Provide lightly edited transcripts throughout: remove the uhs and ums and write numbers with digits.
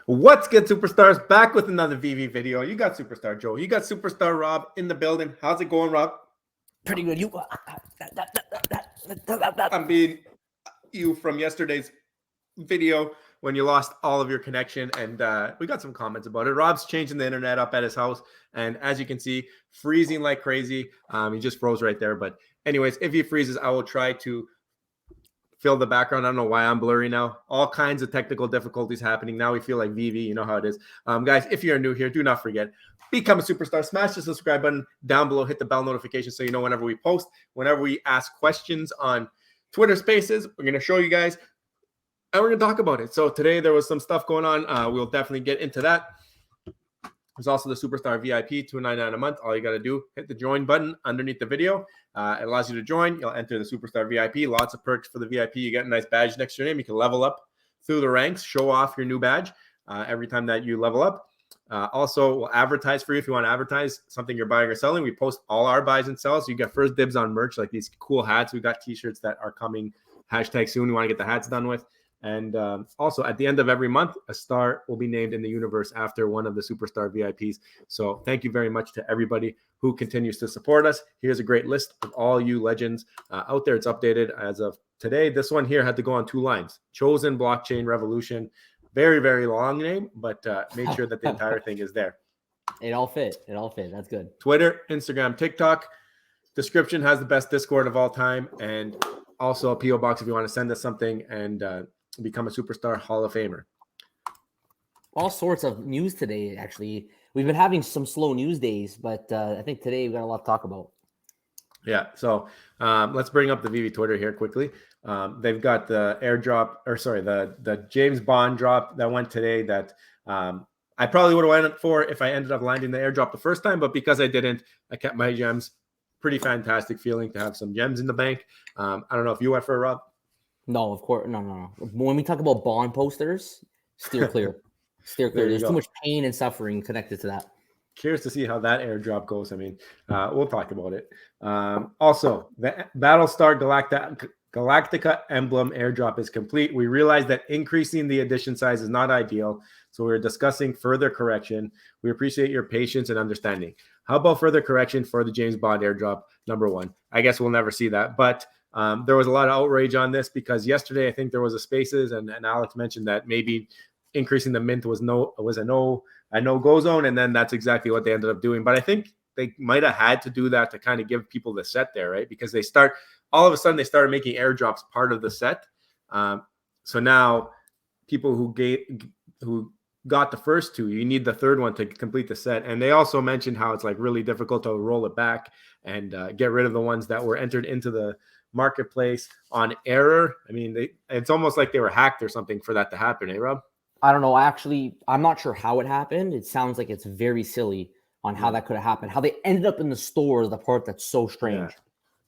What's good, superstars? Back with another Veve video. You got Superstar Joe. You got Superstar Rob in the building. How's it going, Rob? Pretty good. I'm being you from yesterday's video when you lost all of your connection, and we got some comments about it. Rob's changing the internet up at his house, and as you can see, freezing like crazy. He just froze right there. But anyways, if he freezes, I will try to fill the background. I don't know why I'm blurry now. All kinds of technical difficulties happening. Now we feel like Veve. You know how it is. Guys, if you're new here, do not forget, become a superstar. Smash the subscribe button down below. Hit the bell notification so you know whenever we post, whenever we ask questions on Twitter Spaces. We're going to show you guys, and we're going to talk about it. So today there was some stuff going on. We'll definitely get into that. There's also the Superstar VIP, $2.99 a month. All you got to do, hit the join button underneath the video. It allows you to join. You'll enter the Superstar VIP. Lots of perks for the VIP. You get a nice badge next to your name. You can level up through the ranks, show off your new badge every time that you level up. Also, we'll advertise for you if you want to advertise something you're buying or selling. We post all our buys and sells. So you get first dibs on merch like these cool hats. We got t-shirts that are coming hashtag soon. We want to get the hats done with. And also, at the end of every month, a star will be named in the universe after one of the Superstar VIPs. So thank you very much to everybody who continues to support us. Here's a great list of all you legends out there. It's updated as of today. This one here had to go on 2 lines. Chosen Blockchain Revolution. Very, very long name, but make sure that the entire thing is there. It all fit. It all fit. That's good. Twitter, Instagram, TikTok. Description has the best Discord of all time. And also a P.O. box if you want to send us something and become a Superstar Hall of Famer. All sorts of news today, actually. We've been having some slow news days, but I think today we got a lot to talk about. Yeah, so let's bring up the Veve Twitter here quickly. They've got the airdrop, or sorry, the James Bond drop that went today that I probably would have went for if I ended up landing the airdrop the first time, but because I didn't, I kept my gems. Pretty fantastic feeling to have some gems in the bank. I don't know if you went for a Rob. No, of course. No. When we talk about bond posters, steer clear. Steer clear. There's too much pain and suffering connected to that. Curious to see how that airdrop goes. I mean, we'll talk about it. Also, the Battlestar Galactica emblem airdrop is complete. We realize that increasing the edition size is not ideal, so we're discussing further correction. We appreciate your patience and understanding. How about further correction for the James Bond airdrop #1? I guess we'll never see that, but there was a lot of outrage on this because yesterday I think there was a Spaces and Alex mentioned that maybe increasing the mint was a no-go zone, and then that's exactly what they ended up doing. But I think they might have had to do that to kind of give people the set there, right? Because all of a sudden they started making airdrops part of the set. So now people who got the first 2, you need the third one to complete the set. And they also mentioned how it's like really difficult to roll it back and get rid of the ones that were entered into the marketplace on error. I mean, it's almost like they were hacked or something for that to happen, eh, Rob? I don't know. Actually, I'm not sure how it happened. It sounds like it's very silly on how that could have happened. How they ended up in the store is the part that's so strange. Yeah.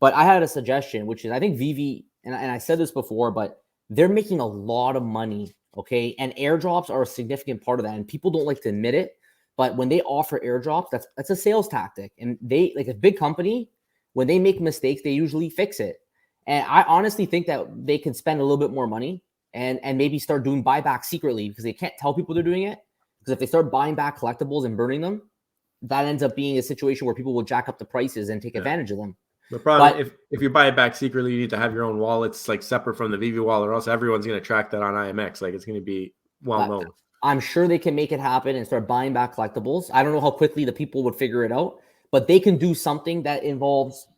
But I had a suggestion, which is I think Veve, and I said this before, but they're making a lot of money, okay? And airdrops are a significant part of that, and people don't like to admit it. But when they offer airdrops, that's a sales tactic. And they, like a big company, when they make mistakes, they usually fix it. And I honestly think that they can spend a little bit more money and maybe start doing buybacks secretly because they can't tell people they're doing it. Because if they start buying back collectibles and burning them, that ends up being a situation where people will jack up the prices and take advantage of them. The problem, if you buy it back secretly, you need to have your own wallets like separate from the Veve wallet, or else everyone's going to track that on IMX. Like it's going to be well known. I'm sure they can make it happen and start buying back collectibles. I don't know how quickly the people would figure it out, but they can do something that involves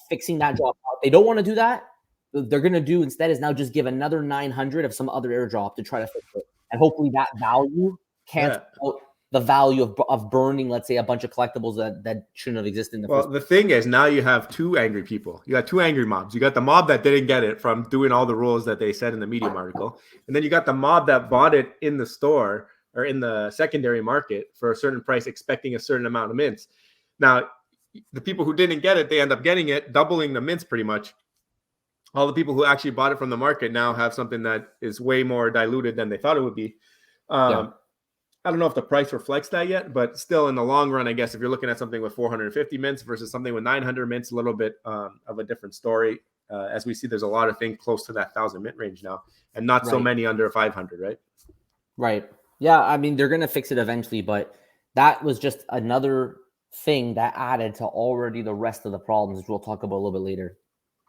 fixing that drop out. They don't want to do that. They're going to do instead is now just give another 900 of some other airdrop to try to fix it. And hopefully that value can't out the value of burning, let's say, a bunch of collectibles that shouldn't have existed in the first place. The thing is, now you have 2 angry people. You got 2 angry mobs. You got the mob that didn't get it from doing all the rules that they said in the Medium article. And then you got the mob that bought it in the store or in the secondary market for a certain price, expecting a certain amount of mints. Now, the people who didn't get it, they end up getting it, doubling the mints pretty much. All the people who actually bought it from the market now have something that is way more diluted than they thought it would be. I don't know if the price reflects that yet, but still in the long run, I guess if you're looking at something with 450 mints versus something with 900 mints, a little bit of a different story. As we see, there's a lot of things close to that 1,000 mint range now, and not so many under 500, right? Right. Yeah, I mean, they're going to fix it eventually, but that was just another thing that added to already the rest of the problems, which we'll talk about a little bit later.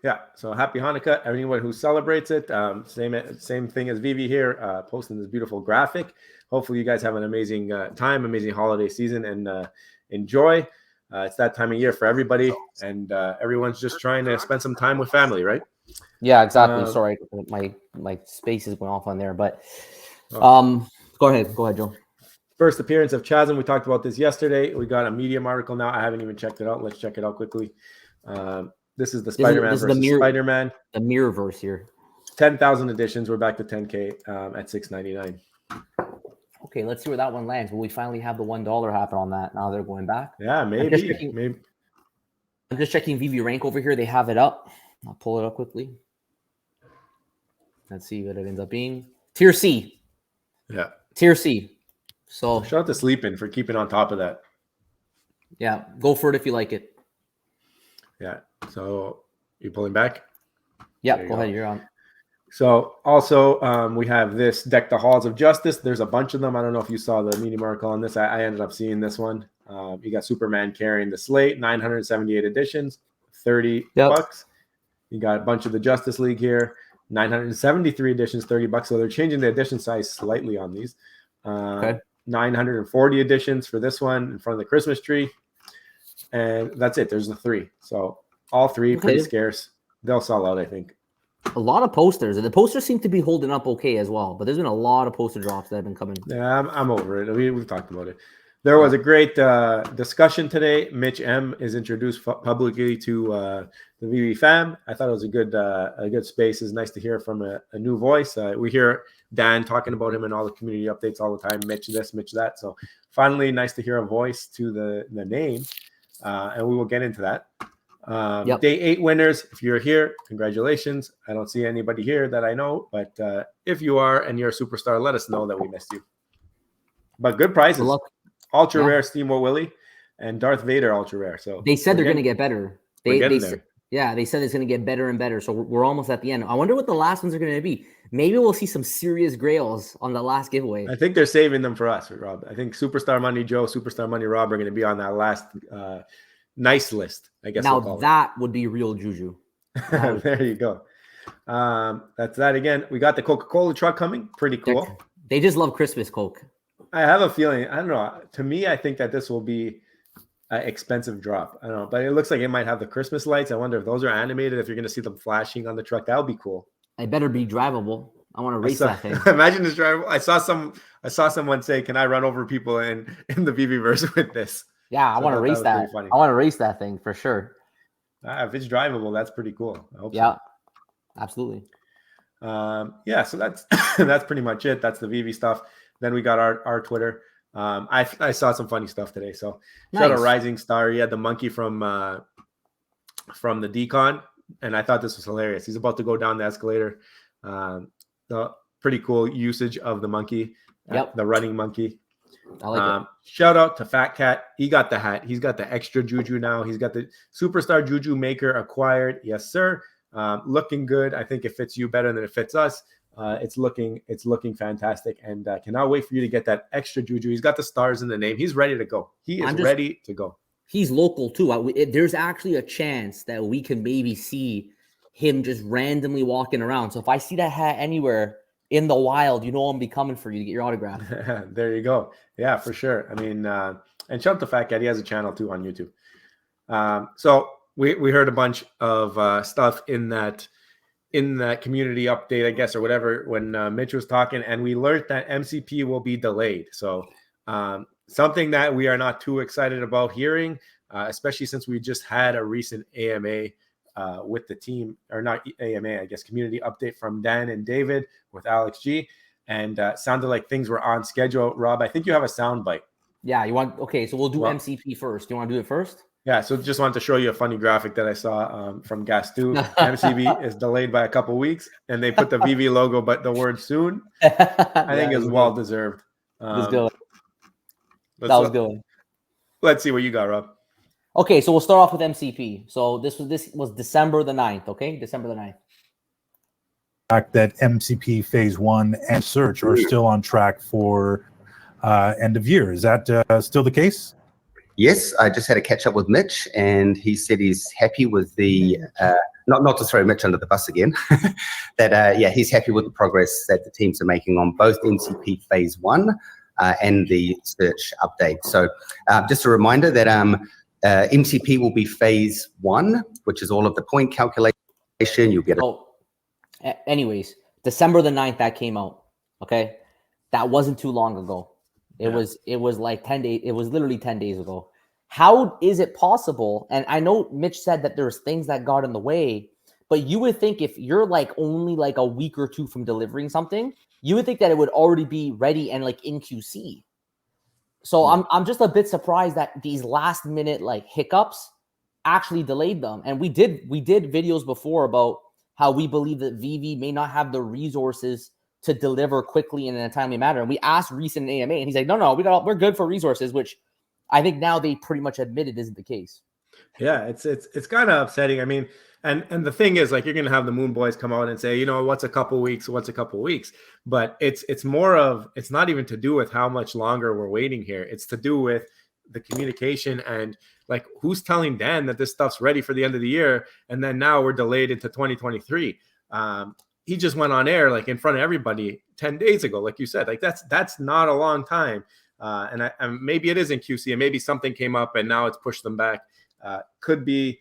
Yeah, so happy Hanukkah, anyone who celebrates it. Same thing as Vivi here, posting this beautiful graphic. Hopefully you guys have an amazing time, amazing holiday season, and enjoy. It's that time of year for everybody, and everyone's just trying to spend some time with family, right? Yeah, exactly. Sorry, my spaces went off on there, but go ahead, Joe. First appearance of Chasm. We talked about this yesterday. We got a Medium article now. I haven't even checked it out. Let's check it out quickly. This is the Spider-Man versus Spider-Man. The Mirrorverse here. 10,000 editions. We're back to 10K at $6.99. Okay, let's see where that one lands. Will we finally have the $1 happen on that? Now they're going back. Yeah, maybe. I'm just checking VV rank over here. They have it up. I'll pull it up quickly. Let's see what it ends up being. Tier C. Yeah. Tier C. So shout out to Sleepin for keeping on top of that. Yeah, go for it if you like it. Yeah. So you pulling back? Yeah, go ahead. You're on. So also we have this Deck the Halls of Justice. There's a bunch of them. I don't know if you saw the Medium article on this. I ended up seeing this one. You got Superman carrying the slate, 978 editions, $30. You got a bunch of the Justice League here, 973 editions, $30. So they're changing the edition size slightly on these. 940 editions for this one in front of the Christmas tree. And that's it. There's the three. So all three pretty scarce. They'll sell out, I think. A lot of posters. And the posters seem to be holding up okay as well. But there's been a lot of poster drops that have been coming. Yeah, I'm over it. We've talked about it. There was a great discussion today. Mitch M is introduced publicly to the VV fam. I thought it was a good space. It's nice to hear from a new voice. We hear Dan talking about him in all the community updates all the time. Mitch this, Mitch that. So finally, nice to hear a voice to the name. And we will get into that. Day 8 winners. If you're here, congratulations. I don't see anybody here that I know, but if you are and you're a superstar, let us know that we missed you. But good prizes. Ultra rare Steamboat Willie and Darth Vader ultra rare. So they said they're going to get better. They said it's going to get better and better. So we're almost at the end. I wonder what the last ones are going to be. Maybe we'll see some serious grails on the last giveaway. I think they're saving them for us, Rob. I think Superstar Money Joe, Superstar Money Rob are going to be on that last nice list, I guess. Now that would be real juju. There you go. That's that again. We got the Coca-Cola truck coming. Pretty cool. They just love Christmas Coke. I have a feeling, I don't know. To me, I think that this will be an expensive drop. I don't know, but it looks like it might have the Christmas lights. I wonder if those are animated, if you're going to see them flashing on the truck. That would be cool. I better be drivable. I want to race that thing. Imagine this drivable. I saw someone say, "Can I run over people in the VV-verse with this?" Yeah, I want to race that. I want to race that thing for sure. If it's drivable, that's pretty cool. I hope so. Absolutely. So that's pretty much it. That's the VV stuff. Then we got our Twitter. I saw some funny stuff today. So shout out Rising Star. He had the monkey from the decon, and I thought this was hilarious. He's about to go down the escalator. The pretty cool usage of the monkey, the running monkey. I like it. Shout out to Fat Cat. He got the hat. He's got the extra juju now. He's got the Superstar Juju Maker acquired. Yes, sir. Looking good. I think it fits you better than it fits us. It's looking fantastic, and cannot wait for you to get that extra juju. He's got the stars in the name. He's ready to go. He is ready to go. He's local too. There's actually a chance that we can maybe see him just randomly walking around. So if I see that hat anywhere in the wild, you know I'm be coming for you to get your autograph. There you go. Yeah, for sure. I mean, and shout out to Fat Cat. He has a channel too on YouTube. So we heard a bunch of stuff in that community update, I guess, or whatever, when Mitch was talking, and we learned that MCP will be delayed. So something that we are not too excited about hearing, especially since we just had a recent AMA with the team, or not AMA, I guess, community update from Dan and David with Alex G, and sounded like things were on schedule. Rob, I think you have a sound bite. Yeah, so we'll do MCP first. Do you want to do it first? Yeah, so just wanted to show you a funny graphic that I saw from Gastu. MCB is delayed by a couple weeks, and they put the VV logo, but the word soon. I think is well deserved. That was good. Let's see what you got, Rob. Okay, so we'll start off with MCP. So this was December the 9th, okay? December the 9th. Fact that MCP Phase 1 and Search are still on track for end of year. Is that still the case? Yes, I just had a catch up with Mitch, and he said he's happy with the not to throw Mitch under the bus again. That he's happy with the progress that the teams are making on both MCP Phase 1 and the search update. So just a reminder that MCP will be Phase 1, which is all of the point calculation. You'll get it. Anyways, December the 9th that came out. Okay, that wasn't too long ago. It was like 10 days. It was literally 10 days ago. How is it possible? And I know Mitch said that there's things that got in the way, but you would think if you're like only like a week or two from delivering something, you would think that it would already be ready and like in QC. So I'm just a bit surprised that these last minute like hiccups actually delayed them. And we did videos before about how we believe that Veve may not have the resources to deliver quickly and in a timely manner. And we asked Reese in AMA, and he's like, no, we're good for resources, which I think now they pretty much admitted isn't the case. Yeah, it's kind of upsetting. I mean, and the thing is, like, you're gonna have the Moon Boys come out and say, you know, what's a couple weeks, but it's more of, it's not even to do with how much longer we're waiting here. It's to do with the communication and like who's telling Dan that this stuff's ready for the end of the year, and then now we're delayed into 2023. He just went on air like in front of everybody 10 days ago, like you said. Like that's not a long time. And maybe it is in QC, and maybe something came up and now it's pushed them back. Could be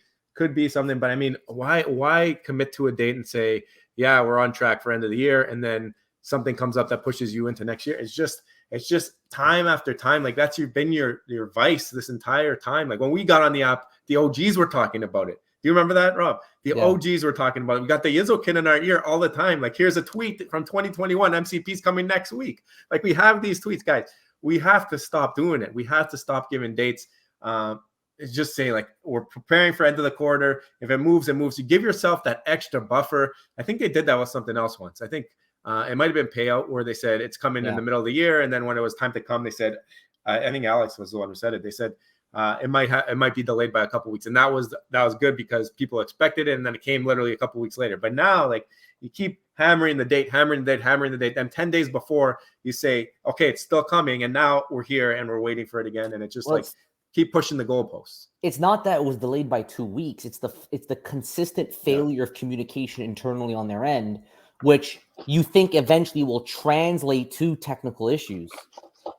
something, but I mean, why commit to a date and say, yeah, we're on track for end of the year, and then something comes up that pushes you into next year? It's just time after time. Like that's been your vice this entire time. Like when we got on the app, the OGs were talking about it. Do you remember that, Rob? OGs were talking about it. We got the Yizokin in our ear all the time. Like, here's a tweet from 2021. MCP's coming next week. Like, we have these tweets, guys. We have to stop doing it. We have to stop giving dates. It's just saying, like, we're preparing for end of the quarter. If it moves, it moves. You give yourself that extra buffer. I think they did that with something else once. I think it might have been payout, where they said it's coming in the middle of the year. And then when it was time to come, they said, I think Alex was the one who said it. They said, it might be delayed by a couple of weeks, and that was good because people expected it, and then it came literally a couple of weeks later. But now, like, you keep hammering the date. Then 10 days before, you say, okay, it's still coming, and now we're here and we're waiting for it again, and it's just keep pushing the goalposts. It's not that it was delayed by 2 weeks. It's the consistent failure of communication internally on their end, which you think eventually will translate to technical issues.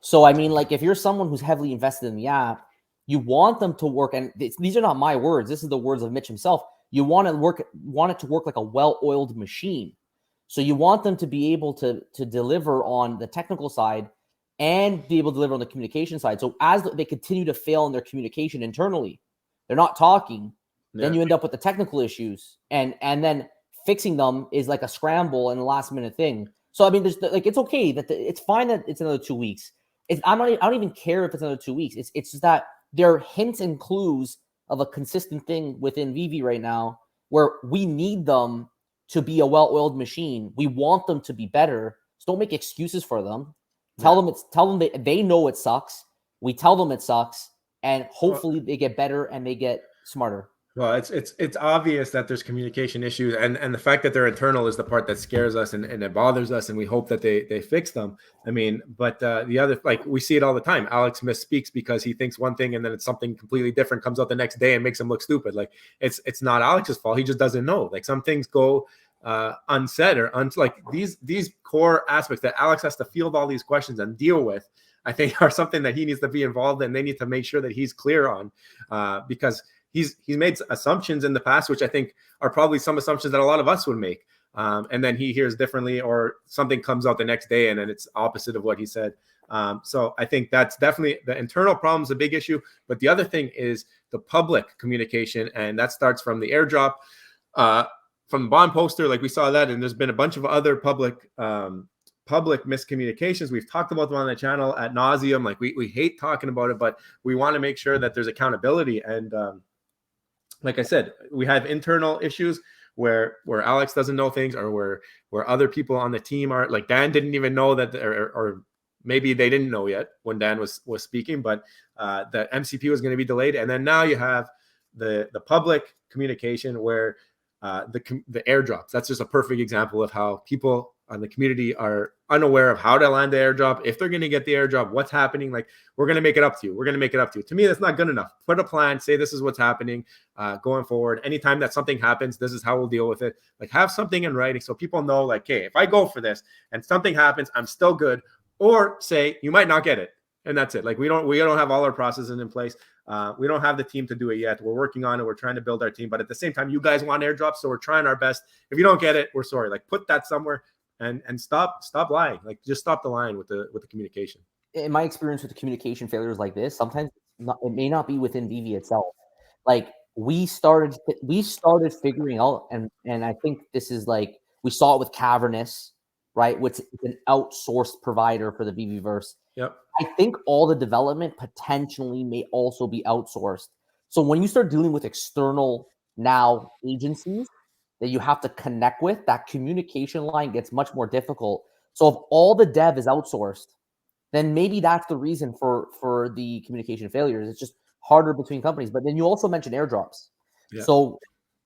So I mean, like, if you're someone who's heavily invested in the app, you want them to work, and these are not my words. This is the words of Mitch himself. You want it to work like a well-oiled machine. So you want them to be able to deliver on the technical side and be able to deliver on the communication side. So as they continue to fail in their communication internally, they're not talking. Then you end up with the technical issues, and then fixing them is like a scramble and a last-minute thing. So I mean, there's like, it's okay that it's fine that it's another 2 weeks. I don't even care if it's another 2 weeks. It's just that there are hints and clues of a consistent thing within Veve right now, where we need them to be a well-oiled machine. We want them to be better. So don't make excuses for them. Tell them they know it sucks. We tell them it sucks, and hopefully they get better and they get smarter. Well, it's obvious that there's communication issues, and the fact that they're internal is the part that scares us and it bothers us, and we hope that they fix them. I mean, but the other, like, we see it all the time. Alex misspeaks because he thinks one thing and then it's something completely different, comes out the next day and makes him look stupid. Like, it's not Alex's fault. He just doesn't know. Like, some things go unsaid or like these core aspects that Alex has to field all these questions and deal with, I think are something that he needs to be involved in. They need to make sure that he's clear on, because he's made assumptions in the past, which I think are probably some assumptions that a lot of us would make. And then he hears differently, or something comes out the next day and then it's opposite of what he said. So I think that's definitely the internal problem is a big issue. But the other thing is the public communication, and that starts from the airdrop, from the bond poster, like we saw that, and there's been a bunch of other public miscommunications. We've talked about them on the channel ad nauseum. Like, we hate talking about it, but we want to make sure that there's accountability. And like I said, we have internal issues where Alex doesn't know things, or where other people on the team are, like, Dan didn't even know that, or maybe they didn't know yet when Dan was speaking, but the MCP was going to be delayed. And then now you have the public communication where the airdrops. That's just a perfect example of how people on the community are unaware of how to land the airdrop, if they're going to get the airdrop, what's happening. Like, we're going to make it up to you. We're going to make it up to you. To me, that's not good enough. Put a plan, say this is what's happening going forward. Anytime that something happens, this is how we'll deal with it. Like, have something in writing so people know, like, hey, if I go for this and something happens, I'm still good. Or say you might not get it, and that's it. Like, we don't have all our processes in place. We don't have the team to do it yet. We're working on it. We're trying to build our team, but at the same time, you guys want airdrops, so we're trying our best. If you don't get it, we're sorry. Like, put that somewhere and stop lying. Like, just stop the lying with the communication. In my experience with the communication failures like this, sometimes it may not be within Veve itself. Like, we started figuring out, and I think this is like, we saw it with Cavernous, right? Which is an outsourced provider for the Veveverse. Yep. I think all the development potentially may also be outsourced. So when you start dealing with external now agencies that you have to connect with, that communication line gets much more difficult. So if all the dev is outsourced, then maybe that's the reason for the communication failures. It's just harder between companies. But then you also mentioned airdrops. Yeah. So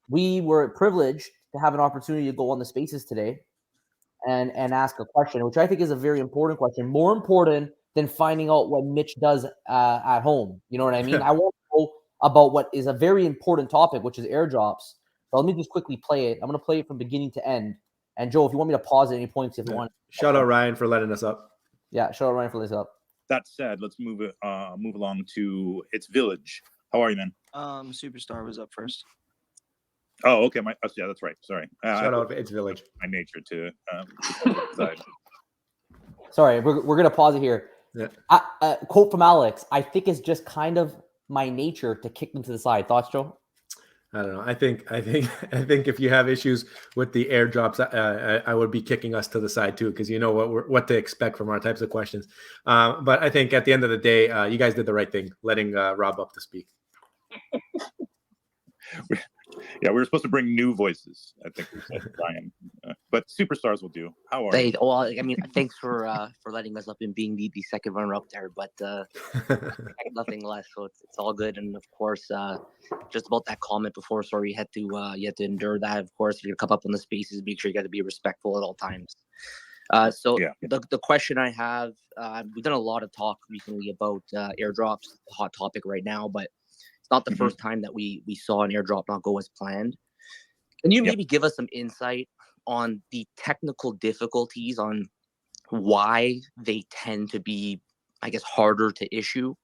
we were privileged to have an opportunity to go on the spaces today and ask a question, which I think is a very important question, more important than finding out what Mitch does at home. You know what I mean? I want to know about what is a very important topic, which is airdrops. So let me just quickly play it. I'm going to play it from beginning to end. And Joe, if you want me to pause at any points, if you want. Shout out Ryan for letting us up. Yeah, shout out Ryan for this up. That said, let's move along to its village. How are you, man? Superstar was up first. Oh, okay. Yeah, that's right. Sorry. Shout out its village. My nature to side. Sorry, we're gonna pause it here. Yeah. Quote from Alex: "I think it's just kind of my nature to kick them to the side." Thoughts, Joe? I don't know. I think if you have issues with the airdrops, I would be kicking us to the side too, because you know what to expect from our types of questions. But I think at the end of the day, you guys did the right thing, letting Rob up to speak. Yeah, we were supposed to bring new voices, I think we said, Ryan. But superstars will do. How are you? Well, I mean, thanks for letting us up and being the second runner up there, but nothing less. So it's all good. And of course, just about that comment before, sorry, you had to endure that. Of course, you're gonna come up on the spaces, make sure you got to be respectful at all times. The question I have, we've done a lot of talk recently about airdrops, a hot topic right now, but it's not the first time that we saw an airdrop not go as planned. Can you maybe give us some insight on the technical difficulties on why they tend to be, I guess, harder to issue?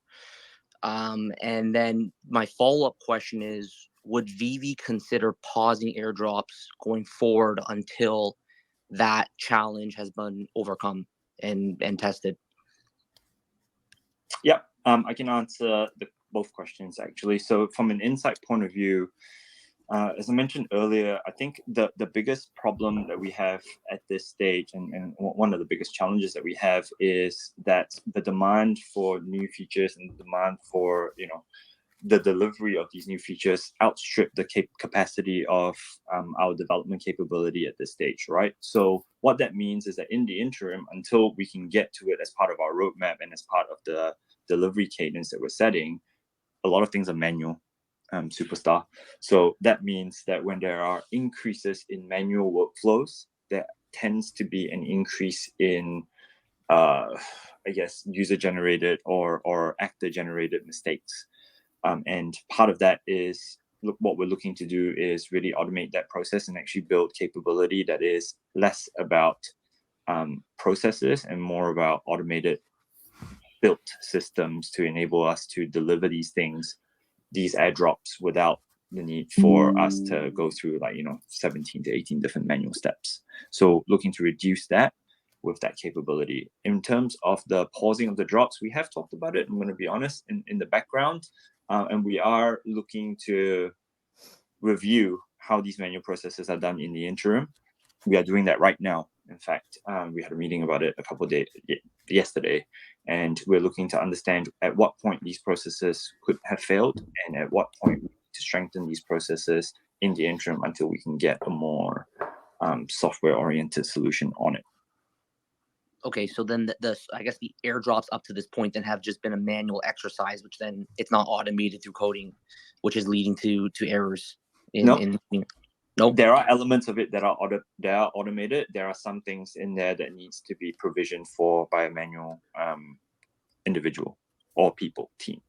And then my follow-up question is, would Veve consider pausing airdrops going forward until that challenge has been overcome and tested? Yeah, I can answer both questions actually. So from an insight point of view, as I mentioned earlier, I think the biggest problem that we have at this stage, and one of the biggest challenges that we have, is that the demand for new features and the demand for the delivery of these new features outstrip the capacity of our development capability at this stage, right? So what that means is that in the interim, until we can get to it as part of our roadmap and as part of the delivery cadence that we're setting, a lot of things are manual, superstar. So that means that when there are increases in manual workflows, there tends to be an increase in, I guess, user-generated or actor-generated mistakes. And part of that is what we're looking to do is really automate that process and actually build capability that is less about processes and more about automated built systems to enable us to deliver these airdrops without the need for us to go through 17 to 18 different manual steps. So looking to reduce that with that capability. In terms of the pausing of the drops, we have talked about it, I'm going to be honest, in the background, and we are looking to review how these manual processes are done in the interim. We are doing that right now. In fact, we had a meeting about it a couple of days yesterday, and we're looking to understand at what point these processes could have failed and at what point we need to strengthen these processes in the interim until we can get a more software-oriented solution on it. Okay, so then I guess the airdrops up to this point then have just been a manual exercise, which then it's not automated through coding, which is leading to errors. No. Nope. There are elements of it that are automated. There are some things in there that needs to be provisioned for by a manual individual or team.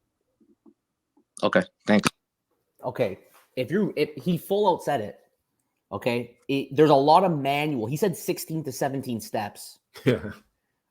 Okay, thanks. Okay, if he full out said it, okay, there's a lot of manual. He said 16 to 17 steps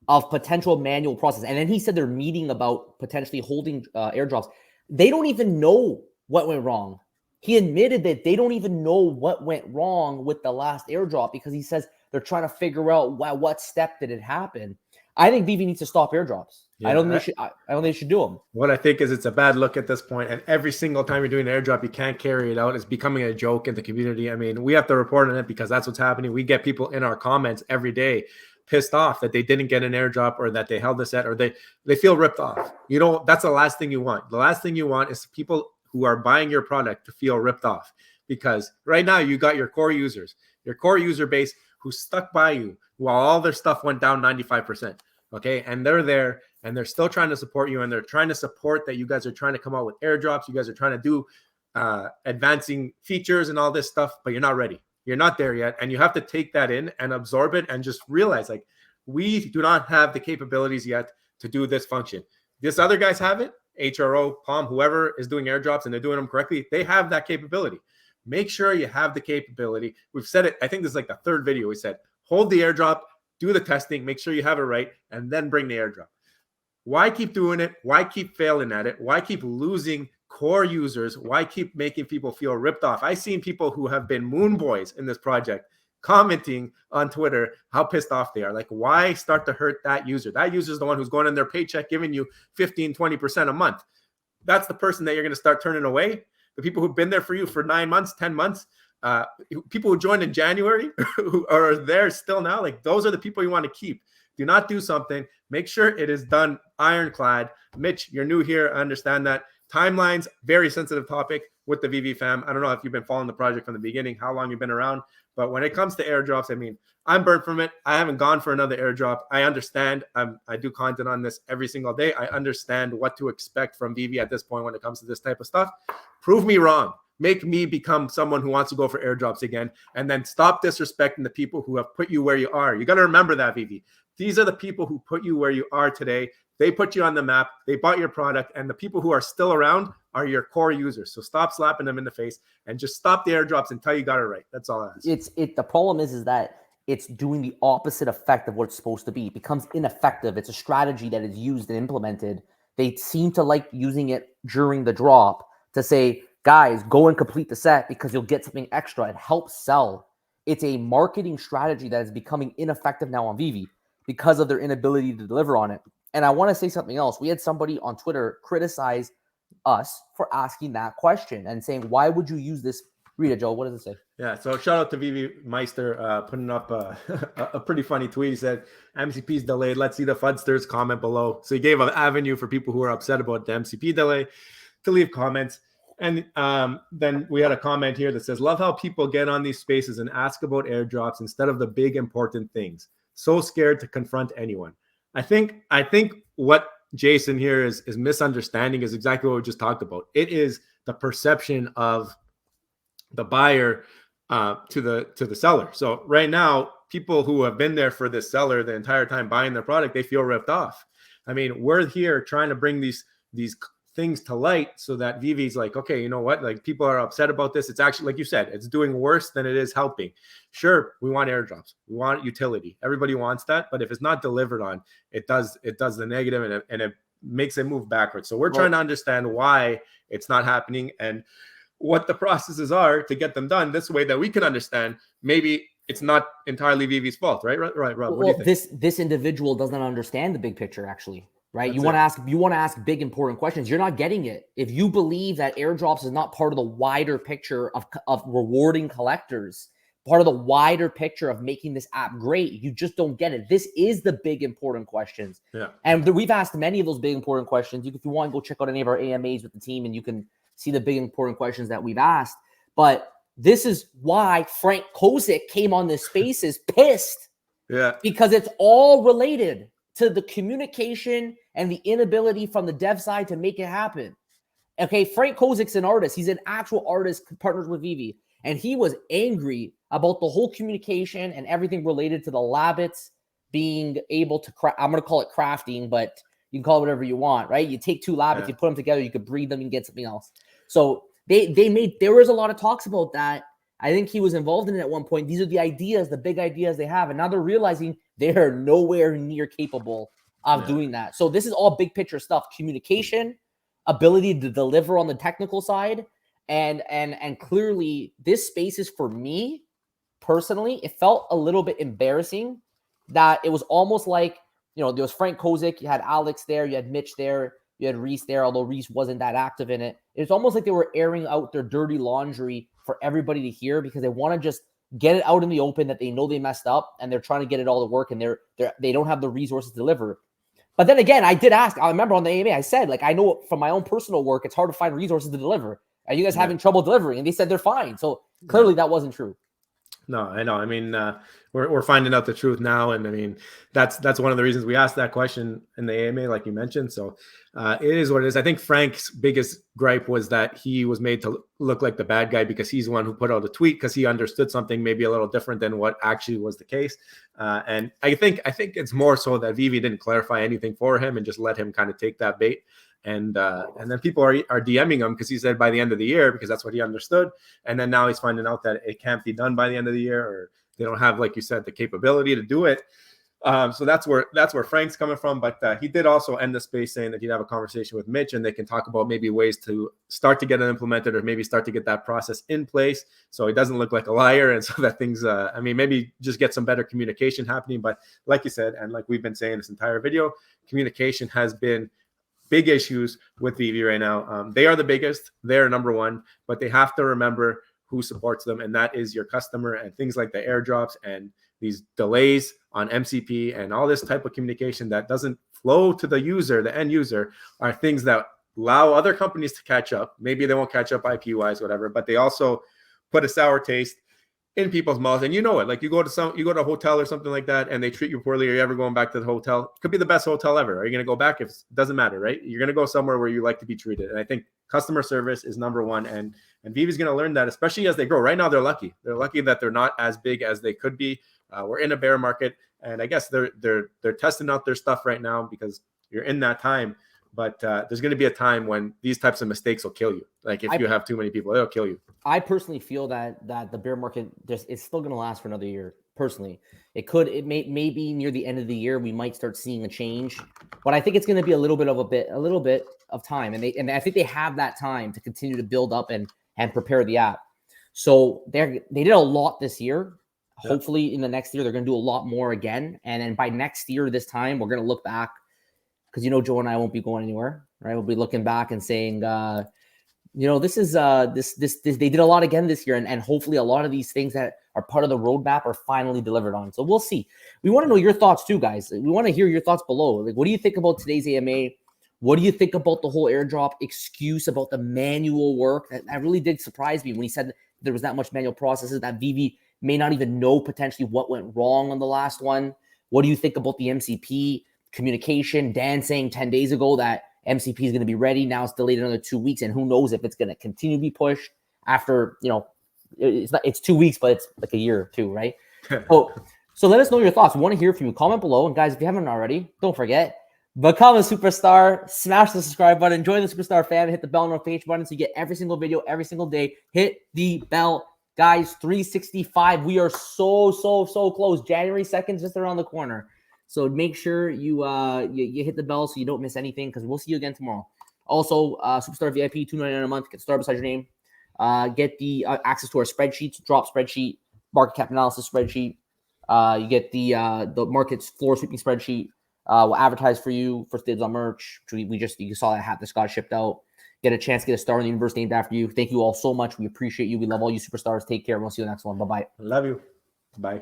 of potential manual process, and then he said they're meeting about potentially holding airdrops. They don't even know what went wrong. He admitted that they don't even know what went wrong with the last airdrop because he says they're trying to figure out what step did it happen. I think Veve needs to stop airdrops. I don't think they should do them. What I think is it's a bad look at this point, and every single time you're doing an airdrop, you can't carry it out. It's becoming a joke in the community. I mean, we have to report on it because that's what's happening. We get people in our comments every day pissed off that they didn't get an airdrop or that they held the set or they feel ripped off. You know, that's the last thing you want. The last thing you want is people who are buying your product to feel ripped off, because right now you got your core users, your core user base who stuck by you while all their stuff went down 95%. Okay. And they're there and they're still trying to support you, and they're trying to support that you guys are trying to come out with airdrops. You guys are trying to do advancing features and all this stuff, but you're not ready. You're not there yet. And you have to take that in and absorb it and just realize, like, we do not have the capabilities yet to do this function. This other guys have it. HRO, Palm, whoever is doing airdrops and they're doing them correctly, they have that capability. Make sure you have the capability. We've said it. I think this is like the third video. We said, hold the airdrop, do the testing, make sure you have it right, and then bring the airdrop. Why keep doing it? Why keep failing at it? Why keep losing core users? Why keep making people feel ripped off? I've seen people who have been moon boys in this project commenting on Twitter how pissed off they are. Like, why start to hurt that user? That user is the one who's going in their paycheck, giving you 15, 20% a month. That's the person that you're going to start turning away. The people who've been there for you for 9 months, 10 months, people who joined in January who are there still now, like, those are the people you want to keep. Do not do something. Make sure it is done ironclad. Mitch, you're new here. I understand that. Timelines, very sensitive topic with the Veve fam. I don't know if you've been following the project from the beginning, how long you've been around, but when it comes to airdrops, I mean, I'm burnt from it. I haven't gone for another airdrop. I understand. I do content on this every single day. I understand what to expect from Veve at this point when it comes to this type of stuff. Prove me wrong. Make me become someone who wants to go for airdrops again, and then stop disrespecting the people who have put you where you are. You got to remember that, Veve. These are the people who put you where you are today. They put you on the map. They bought your product, and the people who are still around are your core users. So stop slapping them in the face and just stop the airdrops until you got it right. That's all I ask. The problem is that it's doing the opposite effect of what it's supposed to be. It becomes ineffective. It's a strategy that is used and implemented. They seem to like using it during the drop to say, guys, go and complete the set because you'll get something extra. It helps sell. It's a marketing strategy that is becoming ineffective now on Veve because of their inability to deliver on it. And I want to say something else. We had somebody on Twitter criticize us for asking that question and saying, why would you use this? Read it, Joe. What does it say? Yeah, so shout out to Veve Meister putting up a pretty funny tweet. He said, MCP's delayed. Let's see the Fudsters comment below. So he gave an avenue for people who are upset about the MCP delay to leave comments. And then we had a comment here that says, love how people get on these spaces and ask about airdrops instead of the big important things. So scared to confront anyone. I think what Jason here is misunderstanding is exactly what we just talked about. It is the perception of the buyer to the seller. So right now, people who have been there for this seller the entire time buying their product, they feel ripped off. I mean, we're here trying to bring these things to light so that Veve's like, okay, you know what? Like, people are upset about this. It's actually, like you said, it's doing worse than it is helping. Sure, we want airdrops. We want utility. Everybody wants that. But if it's not delivered on, it does the negative and it makes it move backwards. So we're trying to understand why it's not happening and what the processes are to get them done this way that we can understand. Maybe it's not entirely Veve's fault, right? Right, Rob. What do you think? This individual doesn't understand the big picture, actually. Right. You want to ask big, important questions. You're not getting it. If you believe that airdrops is not part of the wider picture of rewarding collectors, part of the wider picture of making this app great, you just don't get it. This is the big, important questions. Yeah. And we've asked many of those big, important questions. If you want, go check out any of our AMAs with the team and you can see the big, important questions that we've asked. But this is why Frank Kozik came on this space is pissed. Yeah. Because it's all related to the communication and the inability from the dev side to make it happen. Okay, Frank Kozik's an artist. He's an actual artist, partners with Veve. And he was angry about the whole communication and everything related to the Labbits being able to I'm going to call it crafting, but you can call it whatever you want, right? You take two Labbits, you put them together, you could breed them and get something else. So there was a lot of talks about that. I think he was involved in it at one point. These are the ideas, the big ideas they have. And now they're realizing they're nowhere near capable of doing that. So this is all big picture stuff: communication, ability to deliver on the technical side. And clearly this space is, for me personally, it felt a little bit embarrassing that it was almost like, there was Frank Kozik, you had Alex there, you had Mitch there, you had Reese there, although Reese wasn't that active in it. It's almost like they were airing out their dirty laundry for everybody to hear, because they want to just get it out in the open that they know they messed up, and they're trying to get it all to work, and they don't have the resources to deliver. But then again, I did ask, I remember on the AMA, I said, I know from my own personal work, it's hard to find resources to deliver. Are you guys having trouble delivering? And they said they're fine. So clearly that wasn't true. No, I know. I mean, we're finding out the truth now, and I mean that's one of the reasons we asked that question in the AMA, like you mentioned. So it is what it is. I think Frank's biggest gripe was that he was made to look like the bad guy because he's the one who put out a tweet because he understood something maybe a little different than what actually was the case. And I think it's more so that Veve didn't clarify anything for him and just let him kind of take that bait. And then people are DMing him because he said by the end of the year, because that's what he understood. And then now he's finding out that it can't be done by the end of the year, or they don't have, like you said, the capability to do it. So that's where Frank's coming from. But he did also end the space saying that he'd have a conversation with Mitch, and they can talk about maybe ways to start to get it implemented, or maybe start to get that process in place so he doesn't look like a liar, and so that things, maybe just get some better communication happening. But like you said, and like we've been saying this entire video, communication has been big issues with Veve right now. They are the biggest, they're number one, but they have to remember who supports them, and that is your customer. And things like the airdrops and these delays on MCP and all this type of communication that doesn't flow to the user, the end user, are things that allow other companies to catch up. Maybe they won't catch up IP wise, whatever, but they also put a sour taste in people's mouths. And you know it, like you go to a hotel or something like that, and they treat you poorly, or you're ever going back to the hotel. It could be the best hotel ever. Are you going to go back? If it doesn't matter, right? You're going to go somewhere where you like to be treated. And I think customer service is number one. And Veve is going to learn that, especially as they grow. Right now, they're lucky. They're lucky that they're not as big as they could be. We're in a bear market, and I guess they're testing out their stuff right now because you're in that time. But there's going to be a time when these types of mistakes will kill you. Like if you have too many people, they'll kill you. I personally feel that the bear market it's still going to last for another year. Personally, it may be near the end of the year we might start seeing a change, but I think it's going to be a little bit of time, and I think they have that time to continue to build up and prepare the app. So they did a lot this year. Yep. Hopefully, in the next year they're going to do a lot more again, and then by next year this time we're going to look back. Because Joe and I won't be going anywhere, right? We'll be looking back and saying, this is this they did a lot again this year, and hopefully a lot of these things that are part of the roadmap are finally delivered on. So we'll see. We want to know your thoughts too, guys. We want to hear your thoughts below. Like, what do you think about today's AMA? What do you think about the whole airdrop excuse about the manual work? That really did surprise me when he said there was that much manual processes that Veve may not even know potentially what went wrong on the last one. What do you think about the MCP? Communication? Dan saying 10 days ago that MCP is going to be ready. Now it's delayed another 2 weeks, and who knows if it's going to continue to be pushed after, it's 2 weeks, but it's like a year or two, right? So let us know your thoughts. We want to hear from you. Comment below. And guys, if you haven't already, don't forget, become a superstar, smash the subscribe button, join the superstar family, hit the bell notification button so you get every single video every single day. Hit the bell. Guys, 365. We are so close. January 2nd is just around the corner. So make sure you hit the bell so you don't miss anything, because we'll see you again tomorrow. Also, Superstar VIP, $2.99 a month. Get started beside your name. Get the access to our spreadsheets, drop spreadsheet, market cap analysis spreadsheet. You get the market's floor sweeping spreadsheet. We'll advertise for you. First dibs on merch. You saw that hat that got shipped out. Get a chance to get a star in the universe named after you. Thank you all so much. We appreciate you. We love all you superstars. Take care. We'll see you in the next one. Bye-bye. Love you. Bye.